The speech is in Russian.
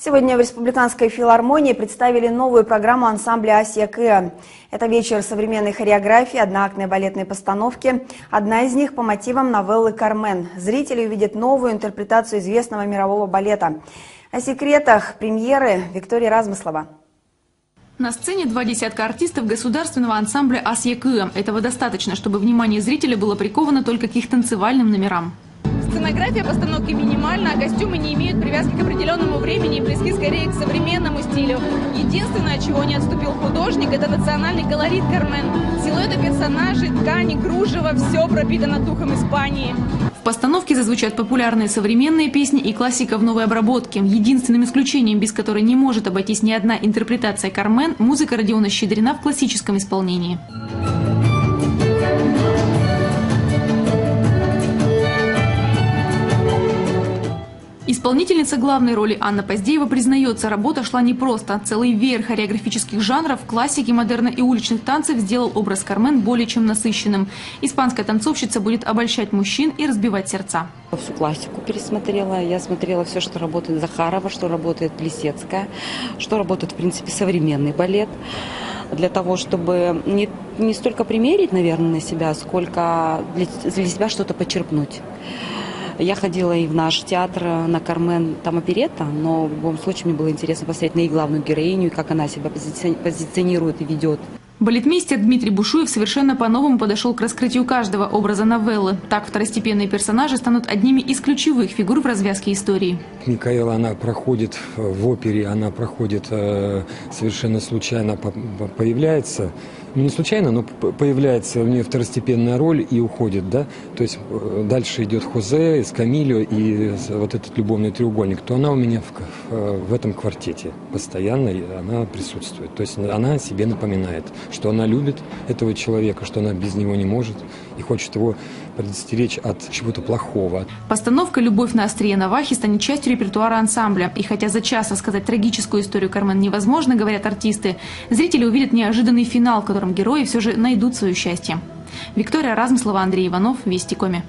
Сегодня в Республиканской филармонии представили новую программу ансамбля «Асия Кыа». Это вечер современной хореографии, одноактной балетной постановки. Одна из них по мотивам новеллы «Кармен». Зрители увидят новую интерпретацию известного мирового балета. О секретах премьеры Виктория Размыслова. На сцене 20 артистов государственного ансамбля «Асия Кыа». Этого достаточно, чтобы внимание зрителя было приковано только к их танцевальным номерам. Сценография постановки минимальна, а костюмы не имеют привязки к определенному времени и близки скорее к современному стилю. Единственное, от чего не отступил художник, это национальный колорит Кармен. Силуэты персонажей, ткани, кружево – все пропитано духом Испании. В постановке зазвучат популярные современные песни и классика в новой обработке. Единственным исключением, без которой не может обойтись ни одна интерпретация Кармен – музыка Родиона Щедрина в классическом исполнении. Исполнительница главной роли Анна Поздеева признается, работа шла непросто. Целый веер хореографических жанров, классики, модерна и уличных танцев сделал образ Кармен более чем насыщенным. Испанская танцовщица будет обольщать мужчин и разбивать сердца. Всю классику пересмотрела. Я смотрела все, что работает Захарова, что работает Плисецкая, что работает, в принципе, современный балет. Для того, чтобы не столько примерить, наверное, на себя, сколько для себя что-то почерпнуть. Я ходила и в наш театр на Кармен, там оперетта, но в любом случае мне было интересно посмотреть на их главную героиню, как она себя позиционирует и ведет. Балетмейстер Дмитрий Бушуев совершенно по-новому подошел к раскрытию каждого образа новеллы. Так второстепенные персонажи станут одними из ключевых фигур в развязке истории. Микаэла, она проходит в опере, она проходит совершенно случайно, появляется. Не случайно, но появляется у нее второстепенная роль и уходит, да? То есть дальше идет Хозе, Эскамильо и вот этот любовный треугольник. То она у меня в этом квартете постоянно, она присутствует. То есть она о себе напоминает, что она любит этого человека, что она без него не может и хочет его предостеречь от чего-то плохого. Постановка «Любовь на острие навахи» станет частью репертуара ансамбля. И хотя за час рассказать трагическую историю Кармен невозможно, говорят артисты, зрители увидят неожиданный финал, в котором герои все же найдут свое счастье. Виктория Размыслова, Андрей Иванов, Вести Коми.